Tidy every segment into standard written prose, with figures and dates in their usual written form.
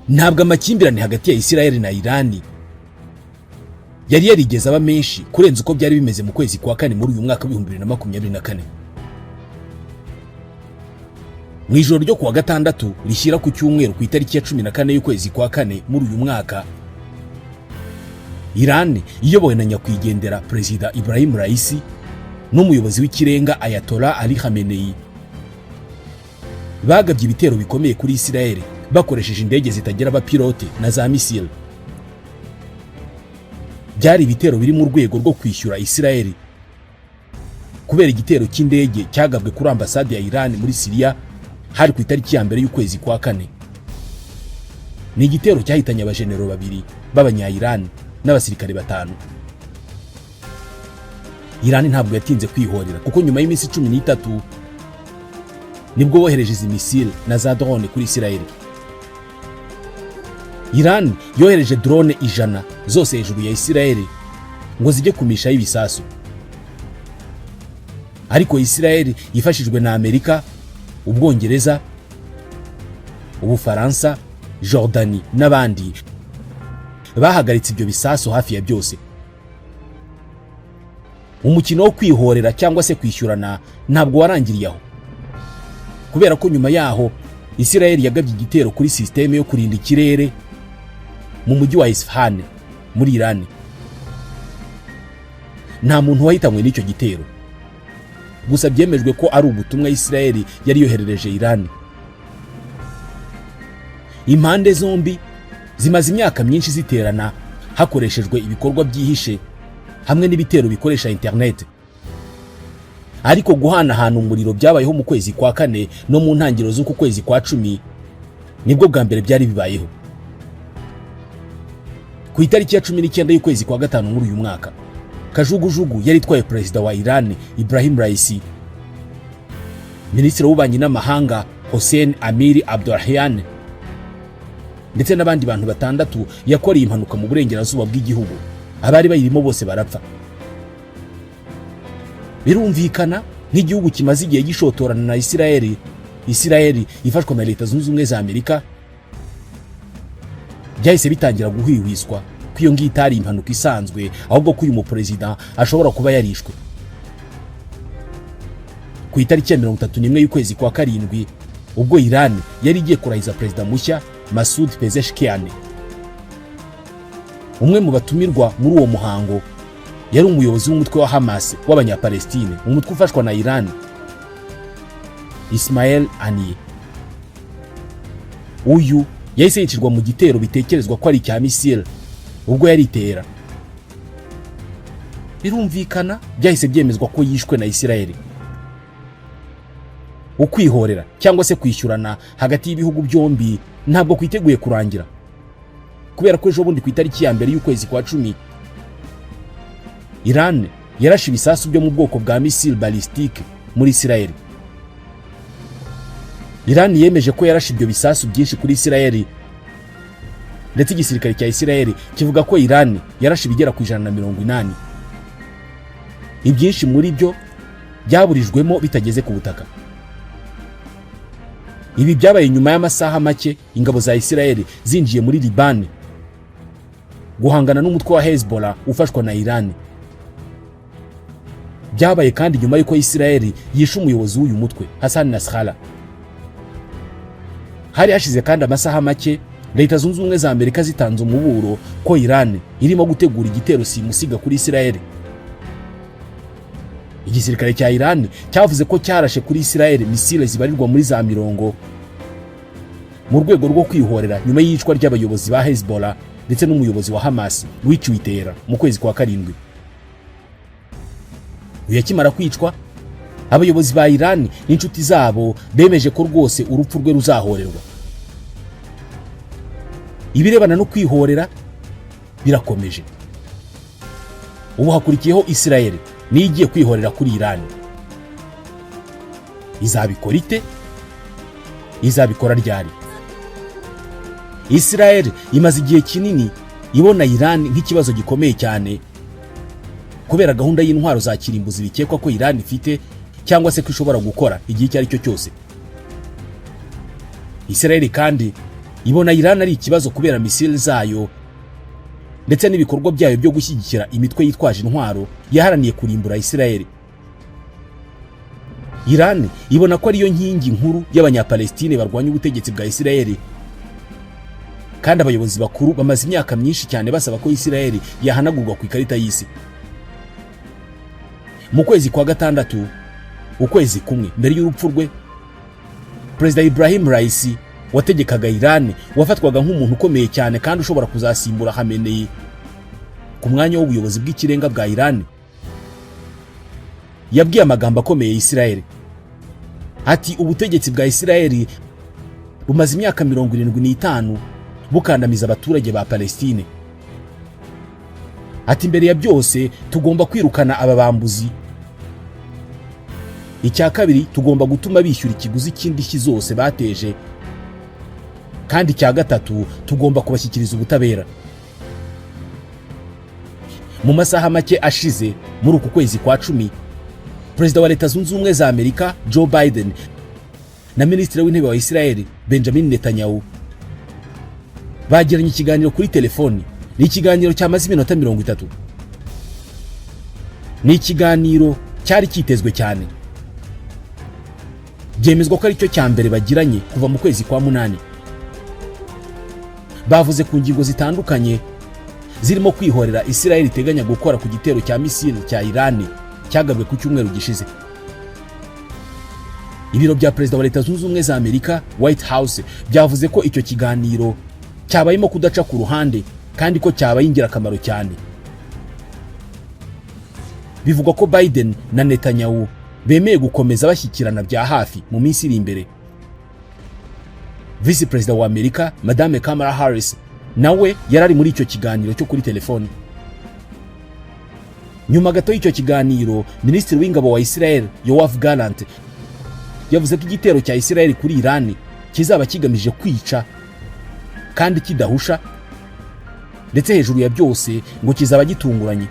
ntabwo amakimbirane hagati ya Isirayeli na Irani yari yarigeze aba menshi kurenza uko byari bimeze mu kwezi kwa kane muri uyu mwaka wa 2024. Mu ijoro ryo kuwa gatandatu rishyira ku cyumweru ku itariki ya 14 y'ukwezi kwa kane muri uyu mwaka, Irani iyobowe na nyakwigendera Perezida Ibrahim Raisi n'umuyobozi w'ikirenga Ayatollah Ali Khamenei bagabye ibitero bikomeye kuri Isirayeli bakoresheje indege zitagira abapilote na za misile. Byari ibitero biri mu rwego rwo kwishyura Isirayeli kubera igitero cy'indege cyagabwe kuri ambasade ya Irani muri Syria hari ku itariki ya mbere y'ukwezi kwa kane. Ni igitero cyahitanye abajenero babiri b'Abanyayirani n'abasirikare batanu. Irani ntabwo yatinze kwihorera kuko nyuma y'iminsi 13 nibwo bohereje izi misile na za drone kuri Isirayeli. Irani yohereje drone 100 zose hejuru ya Isirayeli ngo zijye kumishaho ibisasu. Ariko Isirayeli yifashijwe na Amerika, Ubwongereza, Ubufaransa, Jordani n'abandi bahagaritse ibyo bisasu hafi ya byose. Umukino wo kwihorera cyangwa se kwishyurana ntabwo warangiriye aho, kubera ko nyuma yaho Isirayeli yagabye igitero kuri systeme yo kurinda ikirere mu mujyi wa Isfahan muri Irani. Nta muntu wahitanywe n'icyo gitero, gusa byemejwe ko ari ubutumwa Isirayeli yari yoherereje Irani. Impande zombi zimaze imyaka myinshi ziterana hakoreshejwe ibikorwa byihishe hamwe n'ibitero bikoresha internet. Ariko guhanahana umuriro byabayeho mu kwezi kwa kane no mu ntangiriro z'uku kwezi kwa 10 nibwo bwa mbere byari bibayeho. Ku itariki ya 19 y'ukwezi kwa gatanu muri uyu mwaka, kajugujugu yari itwaye Perezida wa Irani Ibrahim Raisi, Minisitiri w'ububanyi n'amahanga Hossein Amir Abdollahian ndetse n'abandi bantu batandatu yakoreye impanuka mu burengerazuba bw'igihugu. Abari bayirimo bose barapfa. Birumvikana nk'igihugu kimaze igihe gishotorana na Isirayeli ifashwa na Leta Zunze Ubumwe za Amerika, byahise bitangira guhwihwiswa ko iyo ngiyo itari impanuka isanzwe, ahubwo ko uyu muperezida ashobora kuba yarishwe. Ku itariki ya 31 y'ukwezi kwa karindwi, ubwo Irani yari igiye kurahiza perezida mushya Masoud Pezeshkian, umwe mu batumirwa muri uwo muhango yari umuyobozi w'umutwe wa Hamas w'Abanyapalestine, umutwe ufashwa na Irani, Ismael Mwanafunzi. Uyu yahise yicirwa mu gitero bitekerezwa ko ari icya misile ubwo yari itera. Birumvikana byahise byemezwa ko yishwe na Isirayeli. Ukwihorera cyangwa se kwishyurana hagati y'ibihugu byombi ntabwo kwiteguye kurangira, kubera ko ejo bundi ku itariki ya mbere y'ukwezi kwa 10 Iran yarashe ibisasu byo mu bwoko bwa missile ballistique muri Isirayeli. Iran yemeje ko yarashe ibyo bisasu byinshi kuri Isirayeli, ndetse igisirikare cya Isirayeli kivuga ko Iran yarashe bigera ku 180. Ibyinshi muri byo byaburijwemo bitageze ku butaka. Ibi byabaye nyuma y'amasaha make ingabo za Isirayeli zinjiye muri Liban guhangana n'umutwe wa Hezbollah ufashwa na Iran. Byabaye kandi nyuma y'uko Isirayeli yishe umuyobozi w'uyu mutwe Hassan Nasrallah. Hari hashize kandi amasaha make Leta Zunze Ubumwe za Amerika zitanze umuburo ko Iran irimo gutegura igitero simusiga kuri Isirayeli. Igisirikare cya Iran cyavuze ko cyarashe kuri Isirayeli misile zibarirwa muri za 100 mu rwego rwo kwihorera nyuma y'icwa ry'abayobozi ba Hezbollah ndetse n'umuyobozi wa Hamas wiciwe itera mu kwezi kwa karindwi. Yakimara kwicwa, abayobozi ba Iran n'inshuti zabo bemeje ko rwose urupfu rwe ruzahorerwa. Ibirebana no kwihorera birakomeje. Ubu hakurikiyeho Isirayeli ni igiye kwihorera kuri Iran. Izabikora ite? Izabikora ryari? Isirayeli imaze igihe kinini ibona Iran nk'ikibazo gikomeye cyane kubera gahunda y'intwaro za kirimbuzi bikekwa ko Iran ifite cyangwa se ko ishobora gukora igihe icyaricyo cyose. Isirayeli kandi ibona Iran ari ikibazo kubera misile zayo ndetse n'ibikorwa byayo byo gushyigikira imitwe yitwaje intwaro yaharaniye kurimbura Isirayeli. Iran ibona ko ariyo nkingi nkuru y'Abanyapalestine barwanya ubutegetsi bwa Isirayeli, kandi abayobozi bakuru bamaze imyaka myinshi cyane basaba ko Isirayeli yahanagurwa ku ikarita y'isi. Mu kwezi kwa gatandatu, ukwezi kumwe mbere y'urupfu rwe, Perezida Ibrahim Raisi wategekaga Iran wafatwaga nk'umuntu ukomeye cyane kandi ushobora kuzasimbura Khamenei ku mwanya w'ubuyobozi bw'ikirenga bwa Iran, yabwiye amagambo akomeye Isirayeli ati ubutegetsi bwa Isirayeli bumaze imyaka 75 bukandamiza abaturage ba Palestine. Ati mbere ya byose tugomba kwirukana aba bambuzi. Icya kabiri tugomba gutuma bishyura ikiguzi cy'indishyi zose bateje, kandi icya gatatu tugomba kubashyikiriza ubutabera. Mu masaha make ashize muri uku kwezi kwa 10, Perezida wa Leta Zunze Ubumwe za Amerika Joe Biden na Minisitiri w'Intebe wa Isirayeli Benjamin Netanyahu bagiranye ikiganiro kuri telefoni. Ni ikiganiro cyamaze iminota 30. Ni ikiganiro cyari kitezwe cyane. Byemezwa ko ari cyo cya mbere bagiranye kuva mu kwezi kwa 8. Bavuze ku ngingo zitandukanye zirimo kwihorera Isirayeli iteganya gukora ku gitero cya misile cya Iran cyagabwe ku cyumweru gishize. Ibiro bya Perezida wa Leta Zunze Ubumwe za Amerika White House byavuze ko icyo kiganiro cyabayemo kudaca ku ruhande kandi ko cyabaye ingirakamaro cyane. Bivugwa ko Biden na Netanyahu bemeye gukomeza bashyikirana bya hafi mu minsi iri imbere. Vice Perezida wa Amerika Madame Kamala Harris nawe yarari muri icyo kiganiro cyo kuri telefoni. Nyuma gato y'icyo kiganiro, Minisitiri w'Ingabo wa Isirayeli Yoav Gallant yavuze ko igitero cya Isirayeli kuri Iran kizaba kigamije kwica kandi kidahusha, ndetse hejuru ya byose ngo kizaba gitunguranye.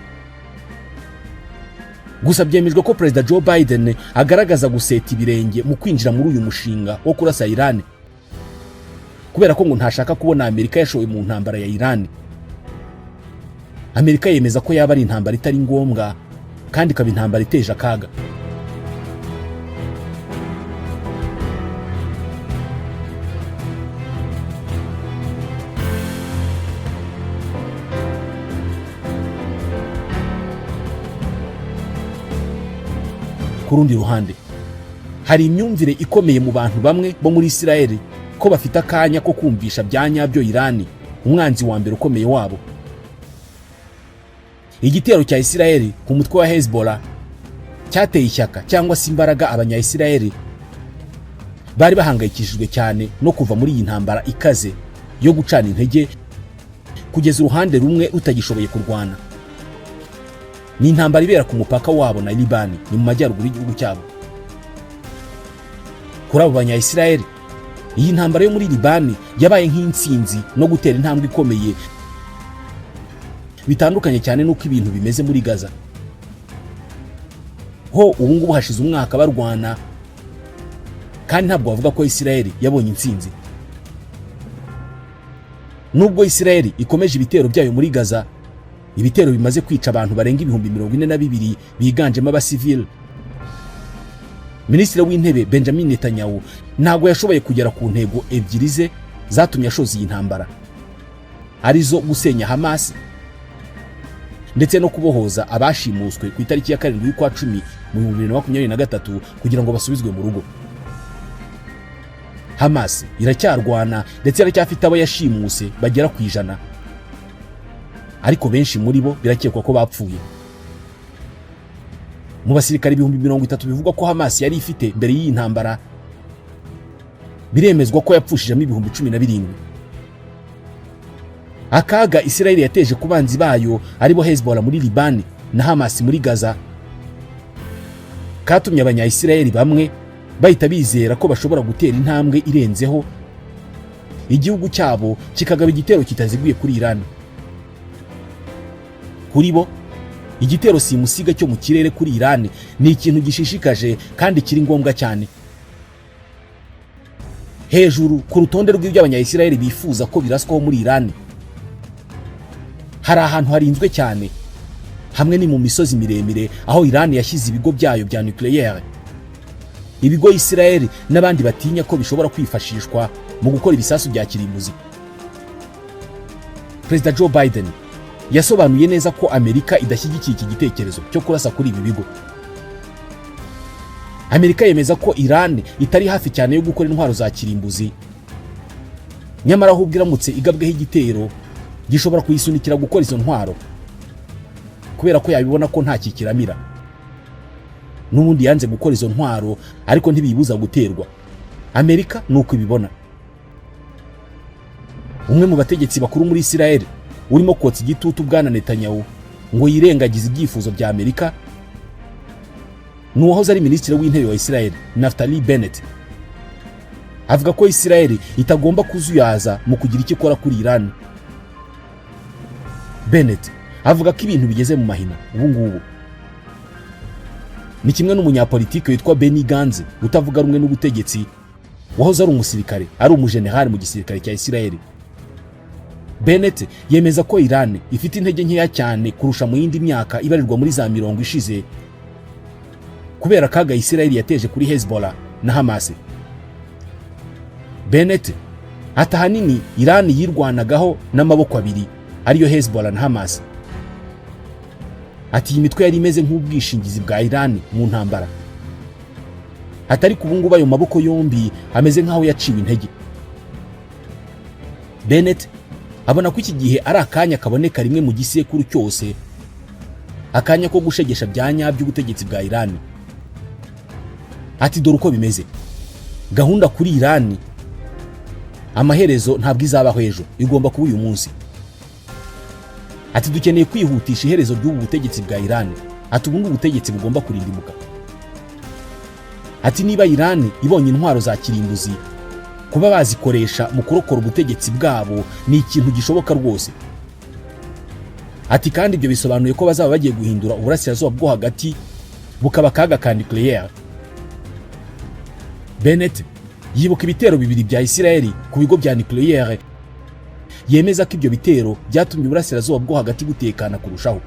Gusa byemejwe ko Perezida Joe Biden agaragaza guseta ibirenge mu kwinjira muri uyu mushinga wo kurasa Iran, kubera ko ngo ntashaka kubona Amerika yashowe mu ntambara ya Iran. Amerika yemeza ko yaba ari intambara itari ngombwa kandi ikaba intambara iteje akaga. Ku rundi ruhande, hari imyumvire ikomeye mu bantu bamwe bo muri Isirayeli ko bafite akanya ko kumvisha bya nyabyo Iran, umwanzi wa mbere ukomeye wabo. Igitero cya Isirayeli ku mutwe wa Hezbollah cyateye ishyaka cyangwa se imbaraga Abanyayisirayeli bari bahangayikishijwe cyane no kuva muri iyi ntambara ikaze yo gucana intege kugeza uruhande rumwe rutagishoboye kurwana. Ni intambara ibera ku mupaka wabo na Libani, ni mu majyaruguru y'igihugu cyabo. Kuri abo Banyayisirayeli, iyi ntambara yo muri Libani yabaye nk'intsinzi no gutera intambwe ikomeye, bitandukanye cyane nuko ibintu bimeze muri Gaza. Ho ubu ngubu hashize umwaka barwana, kandi ntabwo bavuga ko Isirayeli yabonye intsinzi. Nubwo Isirayeli ikomeje ibitero byayo muri Gaza, ibitero bimaze kwica abantu barenga 42,000 biganjemo abasivili. Minisitiri w'Intebe Benjamin Netanyahu ntabwo yashoboye kugera ku ntego ebyiri ze zatumye ashoza iyi ntambara, arizo gusenya Hamas ndetse no kubohoza abashimuswe ku itariki ya 7 y'ukwa 10 mu 2023 kugira ngo basubizwe mu rugo. Hamas iracyarwana ndetse iracyafite abo yashimuse bagera ku 100, ariko benshi muri bo birakekwa ko bapfuye. Mu basirikare 30,000 bivugwa ko Hamas yari ifite mbere y'iyi ntambara, biremezwa ko yapfushijemo 17,000. Akaga Isirayeli yateje ku banzi bayo aribo Hezbollah muri Libani na Hamas muri Gaza katumye Abanyayisirayeli bamwe bahita bizera ko bashobora gutera intambwe irenzeho igihugu cyabo kikagaba igitero kitaziguye kuri Iran. Kuri bo, igitero simusiga cyo mu kirere kuri Iran ni ikintu gishishikaje kandi kiri ngombwa cyane. hejuru ku rutonde rw'ibyo Abanyayisiraheli bifuza ko biraswaho muri Irani hari ahantu harinzwe cyane, hamwe ni mu misozi miremire aho Irani yashyize ibigo byayo bya nucléaire, ibigo Isiraheli n'abandi batinya ko bishobora kwifashishwa mu gukora ibisasu bya kirimbuzi. Perezida Joe Biden yasobanuye neza ko Amerika idashyigikiye iki gitekerezo cyo kurasa kuri ibi bigo. Amerika yemeza ko Irani itari hafi cyane yo gukora intwaro za kirimbuzi, nyamara ahubwo iramutse igabweho igitero gishobora kuyisunikira gukora izo ntwaro kubera ko yabibona ko nta kikiramira. N'ubundi yanze gukora izo ntwaro ariko ntibibuza guterwa. Amerika nuko ibibona. Umwe mu bategetsi bakuru muri Isiraheli urimo kotsa igitutu bwana Netanyahu ngo yirengagize ibyifuzo bya Amerika n'uwahoze ari minisitiri w'intebe wa Isiraheli Naftali Bennett, avuga ko Isiraheli itagomba kuzuyaza mu kugira icyo ikora kuri Irani. Bennett avuga ko ibintu bigeze mu mahina ubu ngubu. Ni kimwe n'umunyapolitike witwa Benny Gantz utavuga rumwe n'ubutegetsi, wahoze ari umusirikare, ari umujenerali mu gisirikare cya Isiraheli. Bennett yemeza ko Irani ifite intege nkeya cyane kurusha mu yindi myaka ibarirwa muri za 40 ishize kubera kaga Isiraheli yateje kuri Hezbollah na Hamas. Bennett atahanini Irani yirwanagaho n'amaboko abiri ariyo Hezbollah na Hamas. Ati imitwe yari imeze nk'ubwishingizi bwa Irani mu ntambara. Atari kubunguba ayo maboko yombi ameze nkaho yaciwe intege. Bennett abona ko iki gihe ari akanya kaboneka rimwe mu gisekuru cyose, akanya ko gushegesha byanya by'ubutegetsi bwa Irani. Ati dore uko bimeze, gahunda kuri Irani amaherezo ntabwo izabaho ejo, igomba kuba uyu munsi. Ati dukeneye kwihutisha iherezo ry'ubu butegetsi bwa Irani. Ati ubundi ubutegetsi bugomba kurindimuka. Ati niba Irani ibonye intwaro za kirimbuzi, kuba bazikoresha mu kurokora ubutegetsi bwabo ni ikintu gishoboka rwose. Ati kandi ibyo bisobanuye ko bazaba bagiye guhindura uburasirazuba bwo hagati bukaba kaga ka nucléaire. Bennett yibuka ibitero bibiri bya Isiraheli ku bigo bya nucléaire, yemeza ko ibyo bitero byatumye uburasirazuba bwo hagati butekana kurushaho.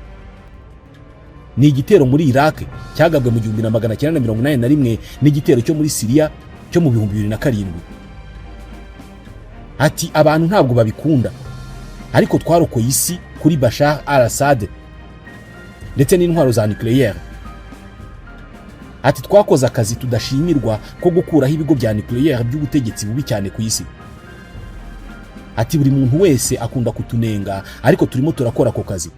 Ni igitero muri Iraq cyagabwe mu 1981 n'igitero cyo muri Syria cyo mu 2007. Ati abantu ntabwo babikunda, ariko twarokoye isi kuri Bashar al-Assad ndetse n'intwaro za nucléaire. Ati twakoze akazi tudashimirwa ko gukuraho ibigo bya nucléaire by'ubutegetsi bubi cyane ku isi. Ati buri muntu wese akunda kutunenga ariko turimo turakora ko kazi.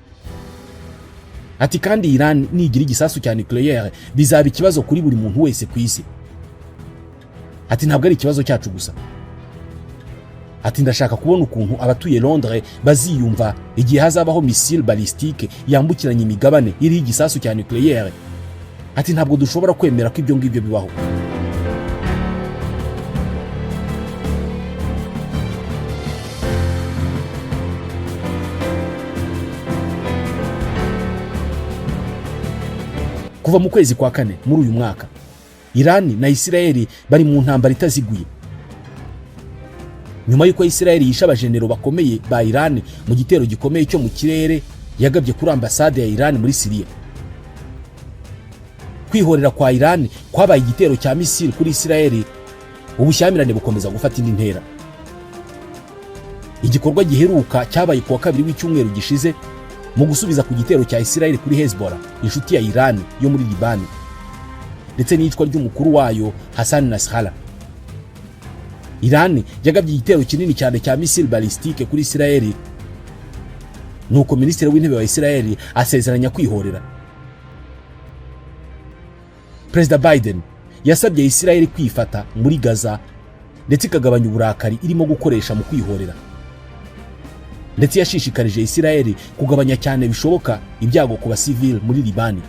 Ati kandi Iran nigira igisasu cya nucléaire bizaba ikibazo kuri buri muntu wese ku isi. Ati ntabwo ari ikibazo cyacu gusa. Ati ndashaka kubona ukuntu abatuye Londres baziyumva igihe hazabaho missile balistique yambukiranya imigabane iriho igisasu cya nucléaire. Ati ntabwo dushobora kwemera ko ibyo ngibyo bibaho. Kuva mu kwezi kwa kane muri uyu mwaka, Irani na Isiraheli bari mu ntambara itaziguye. Nyuma y'uko Isiraheli yishe abajenero bakomeye ba Irani mu gitero gikomeye cyo mu kirere yagabye kuri ambasade ya Irani muri Syria. Kwihorera kwa Irani kwabaye igitero cya misile kuri Isiraheli, ubushyamirane bukomeza gufata indi ntera. Igikorwa giheruka cyabaye kuwa kabiri w'icyumweru gishize mu gusubiza ku gitero cya Isiraheli kuri Hezbollah, inshuti ya Irani yo muri Libani, ndetse n'icwa ry'umukuru wayo Hassan Nasrallah. Irani yagabye igitero kinini cyane cya missile balistique kuri Isiraheli, nuko minisitiri w'intebe wa Isiraheli asezeranya kwihorera. Perezida Biden yasabye Isiraheli kwifata muri Gaza ndetse ikagabanya uburakari irimo gukoresha mu kwihorera. Ndetse yashishikarije Isiraheli kugabanya cyane bishoboka ibyago ku basivili muri Libani.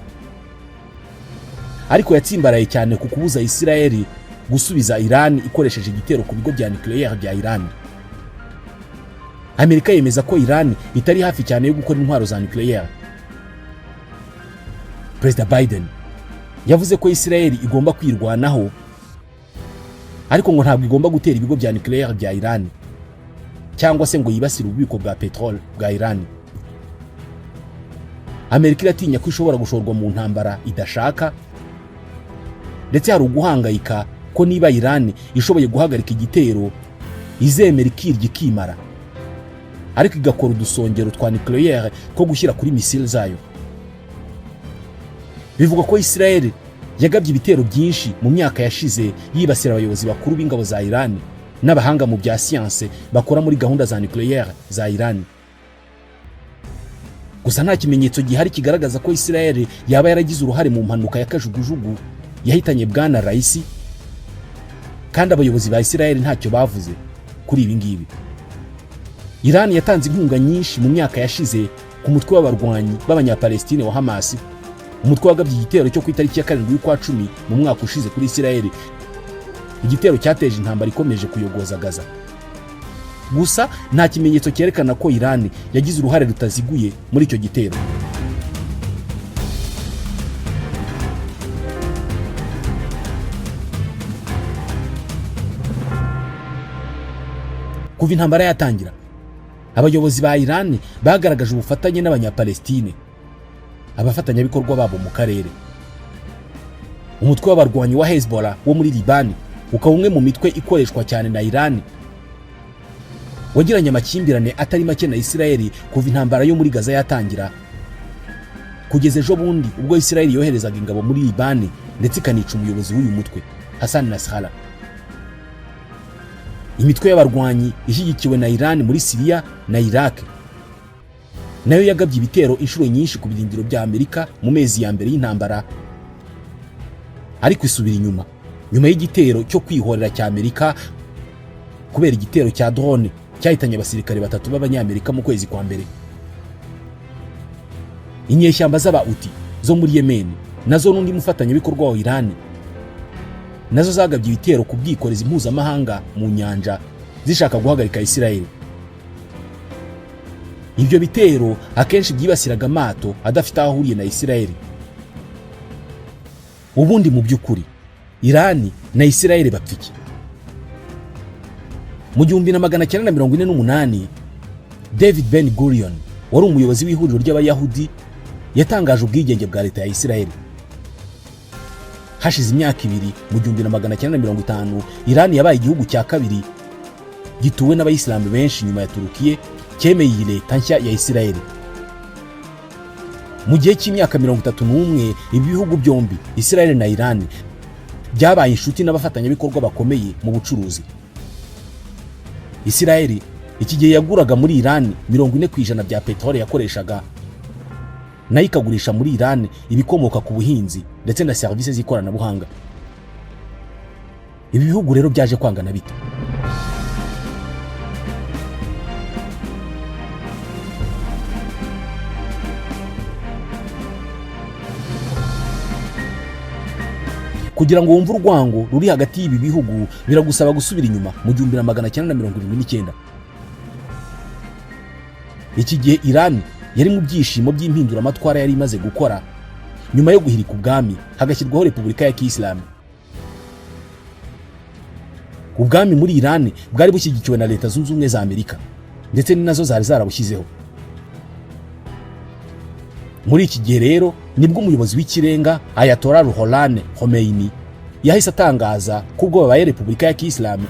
Ariko yatsimbaraye cyane ku kubuza Isiraheli gusubiza Irani ikoresheje igitero ku bigo bya nucléaire bya Irani. Amerika yemeza ko Irani itari hafi cyane yo gukora intwaro za nucléaire. Perezida Biden yavuze ko Isiraheli igomba kwirwanaho ariko ngo ntabwo igomba gutera ibigo bya nucléaire bya Irani cyangwa se ngo yibasire ububiko bwa peteroli bwa Irani. Amerika iratinya ko ishobora gushorwa mu ntambara idashaka, ndetse hari uguhangayika ko niba Irani ishoboye guhagarika igitero izemera ikirya ikimara, ariko igakora udusongero twa nucléaire ko gushyira kuri misile zayo. Bivuga ko Israel yagabye ibitero byinshi mu myaka yashize yibasira abayobozi bakuru b'ingabo za Irani n'abahanga mu bya siyanse bakora muri gahunda za nucléaire za Irani. Gusa nta kimenyetso gihari kigaragaza ko Israel yaba yaragize uruhare mu mpanuka ya kajugujugu yahitanye bwana Raisi, kandi abayobozi ba Israel ntacyo bavuze kuri ibi ngibi. Irani yatanze inkunga nyinshi mu myaka yashize ku mutwe w'abarwanyi b'Abanyapalestine wa Hamas, umutwe wagabye igitero cyo ku itariki ya 7 y'ukwa 10 mu mwaka ushize kuri Israel, igitero cyateje intambara ikomeje kuyogoza Gaza. Gusa nta kimenyetso cyerekana ko Irani yagize uruhare rutaziguye muri icyo gitero. Kuva intambara yatangira, abayobozi ba Irani bagaragaje ubufatanye n'Abanyapalestine, abafatanyabikorwa babo mu karere. Umutwe w'abarwanyi wa Hezbollah wo muri Libani ukaba umwe mu mitwe ikoreshwa cyane na Irani, wagiranye amakimbirane atari make na Israel kuva intambara yo muri Gaza yatangira, kugeza ejo bundi ubwo Israel yoherezaga ingabo muri Libani ndetse ikanica umuyobozi w'uyu mutwe Hassan Nasrallah. Imitwe y'abarwanyi ishyigikiwe na Iran muri Syria na Iraq nayo yagabye ibitero inshuro nyinshi ku birindiro bya Amerika mu mezi ya mbere y'intambara, ariko isubira inyuma nyuma y'igitero cyo kwihorera cya Amerika kubera igitero cya drone cyahitanye abasirikare 3 b'Abanyamerika mu kwezi kwa mbere. Inyeshyamba z'Abauti zo muri Yemen nazo n'undi mufatanyabikorwa wa Iran nazo zagabye ibitero ku bwikorezi mpuzamahanga mu nyanja zishaka guhagarika Israel. Ibyo bitero akenshi byibasiraga amato adafite aho ahuriye na Israel. Ubundi mu by'ukuri Irani na Israel bapfiki. Mu 1948 David Ben Gurion wari umuyobozi w'ihuriro ry'Abayahudi yatangaje ubwigenge bwa leta ya Israel. Hashize imyaka 2 mu 1950 Irani yabaye igihugu cya kabiri gituwe n'abayisilamu benshi nyuma ya Turukiye cyemeye iyi leta nshya ya Israel. Mu gihe cy'imyaka 31 ibihugu byombi Israel na Irani byabaye inshuti n'abafatanyabikorwa bakomeye mu bucuruzi. Israel iki gihe yaguraga muri Irani 40% bya peteroli yakoreshaga, nayo ikagurisha muri Irani ibikomoka ku buhinzi ndetse na services z'ikoranabuhanga. Ibi bihugu rero byaje kwangana bite? Kugira ngo wumve urwango ruri hagati y'ibi bihugu biragusaba gusubira inyuma mu 1979. Iki gihe Irani yari mu byishimo by'impindura amatwara yari imaze gukora nyuma yo guhirika ubwami hagashyirwaho Repubulika ya Kiyisilamu. Ubwami muri Irani bwari bushyigikiwe na Leta Zunze Ubumwe za Amerika ndetse nazo zari zarabushyizeho. Muri iki gihe rero nibwo umuyobozi w'ikirenga Ayatollah Ruhollah Khomeini yahise atangaza ko ubwo babaye Repubulika ya Kiyisilamu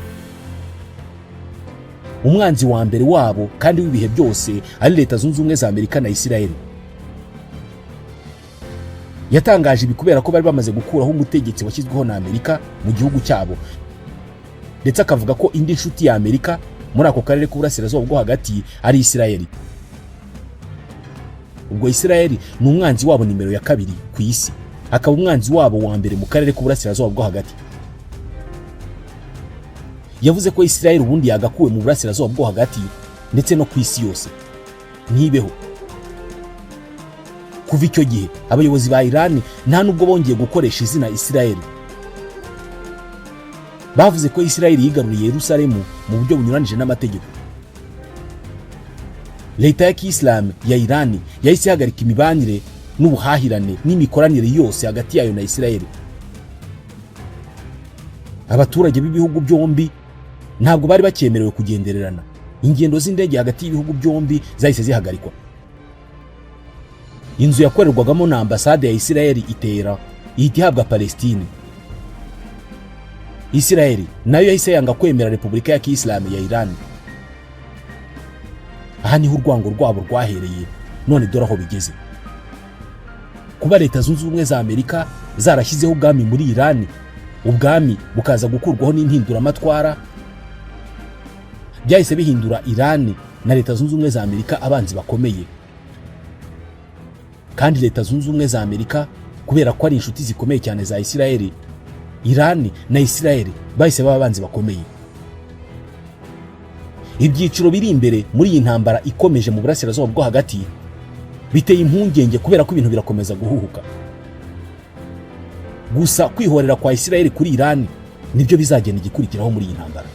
umwanzi wa mbere wabo kandi w'ibihe byose ari Leta Zunze Ubumwe za Amerika na Israel. Yatangaje ibi kubera ko bari bamaze gukuraho umutegetsi washyizweho na Amerika mu gihugu cyabo, ndetse akavuga ko indi nshuti ya Amerika muri ako karere k'uburasirazuba bwo hagati ari Israel. Ubwo Israel ni umwanzi wabo nimero ya 2 ku isi, akaba umwanzi wabo wa mbere mu karere k'uburasirazuba bwo hagati. Yavuze ko Israel ubundi yagakuwe mu burasirazuba bwo hagati ndetse no ku isi yose ntibeho. Kuva icyo gihe abayobozi ba Iran nta nubwo bongeye gukoresha izina Israel. Bavuze ko Israel yigaruriye Yerusalemu mu buryo bunyuranije n'amategeko. Leta ya Kiyisilamu ya Iran yahise ihagarika imibanire n'ubuhahirane n'imikoranire yose hagati yayo na Israel. abaturage b'ibihugu byombi ntabwo bari bakemerewe kugendererana. Ingendo z'indege hagati y'ibihugu byombi zahise zihagarikwa. Inzu yakorerwagamo na ambasade ya Isirayeli itera ihita ihabwa Palestine. Isirayeli nayo yahise yanga kwemera Repubulika ya Kiyisilamu ya Iran. Aha niho urwango rwabo rwahereye, none dore aho bigeze. Kuba Leta Zunze Ubumwe za Amerika zarashyizeho ubwami muri Iran, ubwami bukaza gukurwaho n'impinduramatwara, byahise bihindura Iran na Leta Zunze Ubumwe za Amerika abanzi bakomeye. Kandi Leta Zunze Ubumwe za Amerika kubera ko ari inshuti zikomeye cyane za Isirayeli, Iran na Isirayeli bahise baba abanzi bakomeye. Ibyiciro biri imbere muri iyi ntambara ikomeje mu burasirazuba bwo hagati biteye impungenge kubera ko ibintu birakomeza guhuhuka. Gusa kwihorera kwa Isirayeli kuri Iran nibyo bizagenda igikurikiraho muri iyi ntambara.